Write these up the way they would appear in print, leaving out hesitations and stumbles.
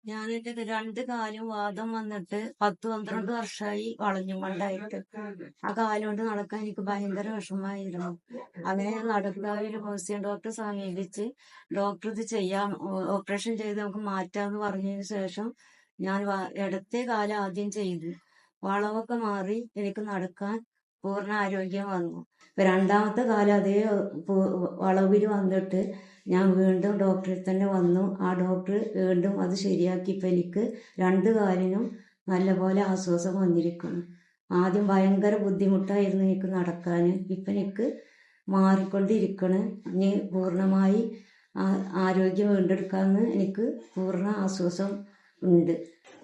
ഞാൻ എന്റെ രണ്ട് കാലും വാദം വന്നിട്ട് 10-12 വർഷമായി വളഞ്ഞുകൊണ്ടായിട്ട്. ആ കാലം കൊണ്ട് നടക്കാൻ എനിക്ക് ഭയങ്കര വിഷമമായിരുന്നു. അങ്ങനെ ഞാൻ നടക്കാവിൽ മേഴ്സിയൻ ഡോക്ടറെ സമീപിച്ച് ഡോക്ടർ ഇത് ചെയ്യാം, ഓപ്പറേഷൻ ചെയ്ത് നമുക്ക് മാറ്റാന്ന് പറഞ്ഞതിന് ശേഷം ഞാൻ ഇടത്തെ കാലം ആദ്യം ചെയ്തു. വളവൊക്കെ മാറി എനിക്ക് നടക്കാൻ പൂർണ്ണ ആരോഗ്യം വന്നു. രണ്ടാമത്തെ കാലം അതേ വളവിൽ വന്നിട്ട് ഞാൻ വീണ്ടും ഡോക്ടറിൽ തന്നെ വന്നു. ആ ഡോക്ടർ വീണ്ടും അത് ശരിയാക്കി. ഇപ്പം എനിക്ക് രണ്ട് കാലിനും നല്ലപോലെ ആശ്വാസം വന്നിരിക്കുന്നു. ആദ്യം ഭയങ്കര ബുദ്ധിമുട്ടായിരുന്നു എനിക്ക് നടക്കാൻ. ഇപ്പം എനിക്ക് മാറിക്കൊണ്ടിരിക്കണ്. ഇനി പൂർണ്ണമായി ആരോഗ്യം വീണ്ടെടുക്കാമെന്ന് എനിക്ക് പൂർണ്ണ ആശ്വാസം ഉണ്ട്.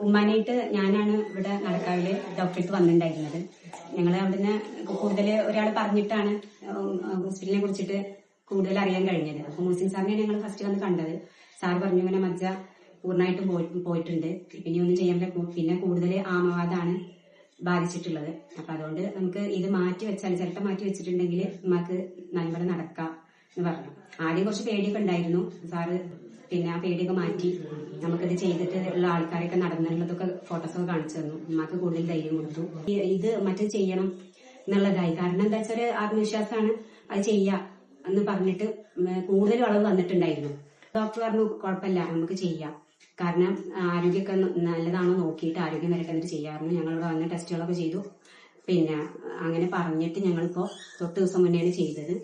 ഉമ്മാനായിട്ട് ഞാനാണ് ഇവിടെ നടക്കാവില് ഡോക്ടർക്ക് വന്നിട്ടുണ്ടായിരുന്നത്. ഞങ്ങൾ അവിടുന്ന് കൂടുതൽ ഒരാൾ പറഞ്ഞിട്ടാണ് ഹോസ്പിറ്റലിനെ കുറിച്ചിട്ട് കൂടുതൽ അറിയാൻ കഴിഞ്ഞത്. അപ്പൊ മുഹസിൻ സാറിനെ ഞങ്ങൾ ഫസ്റ്റ് വന്ന് കണ്ടത്. സാർ പറഞ്ഞു ഇങ്ങനെ മജ്ജ പൂർണ്ണമായിട്ടും പോയിട്ടുണ്ട്, പിന്നെ ഒന്നും ചെയ്യാൻ പറ്റില്ല, പിന്നെ കൂടുതൽ ആമവാദമാണ് ബാധിച്ചിട്ടുള്ളത്. അപ്പൊ അതുകൊണ്ട് നമുക്ക് ഇത് മാറ്റി വെച്ചാൽ, ചിരട്ട മാറ്റി വെച്ചിട്ടുണ്ടെങ്കിൽ നമുക്ക് നല്ലപോലെ നടക്കാം എന്ന് പറഞ്ഞു. ആദ്യം കുറച്ച് പേടിയൊക്കെ ഉണ്ടായിരുന്നു. സാറ് പിന്നെ ആ പേടിയൊക്കെ മാറ്റി നമുക്കിത് ചെയ്തിട്ട് ഉള്ള ആൾക്കാരൊക്കെ നടന്നുള്ളതൊക്കെ ഫോട്ടോസൊക്കെ കാണിച്ചു തന്നു. ഉമ്മാക്ക് കൂടുതൽ ധൈര്യം കൊടുത്തു. ഇത് മറ്റേ ചെയ്യണം എന്നുള്ളതായി. കാരണം എന്താ വെച്ചാൽ ആത്മവിശ്വാസമാണ്, അത് ചെയ്യാം എന്ന് പറഞ്ഞിട്ട് കൂടുതൽ അളവ് വന്നിട്ടുണ്ടായിരുന്നു. ഡോക്ടർ പറഞ്ഞു കുഴപ്പമില്ല, നമുക്ക് ചെയ്യാം, കാരണം ആരോഗ്യമൊക്കെ നല്ലതാണോ നോക്കിയിട്ട് ആരോഗ്യം വരട്ടെ എന്നിട്ട് ചെയ്യാറുണ്ട്. ഞങ്ങളിവിടെ വന്ന ടെസ്റ്റുകളൊക്കെ ചെയ്തു. പിന്നെ അങ്ങനെ പറഞ്ഞിട്ട് ഞങ്ങളിപ്പോ തൊട്ട് ദിവസം മുന്നെയാണ് ചെയ്തത്.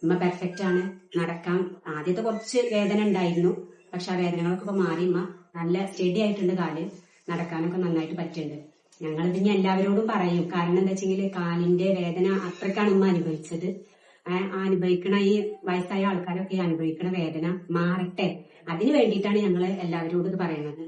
ഉമ്മ പെർഫെക്റ്റ് ആണ്, നടക്കാം. ആദ്യത്തെ കുറച്ച് വേദന ഉണ്ടായിരുന്നു, പക്ഷെ ആ വേദനകളൊക്കെ ഇപ്പൊ മാറി. ഉമ്മ നല്ല സ്റ്റഡി ആയിട്ടുണ്ട്, കാല് നടക്കാനൊക്കെ നന്നായിട്ട് പറ്റുന്നുണ്ട്. ഞങ്ങളിതിന് എല്ലാവരോടും പറയും. കാരണം എന്താ വെച്ചെങ്കിൽ കാലിന്റെ വേദന അത്രക്കാണ് ഉമ്മ അനുഭവിച്ചത്. അനുഭവിക്കണ ഈ വയസ്സായ ആൾക്കാരൊക്കെ അനുഭവിക്കണ വേദന മാറട്ടെ, അതിനു വേണ്ടിയിട്ടാണ് ഞങ്ങൾ എല്ലാവരോടും ഇത് പറയുന്നത്.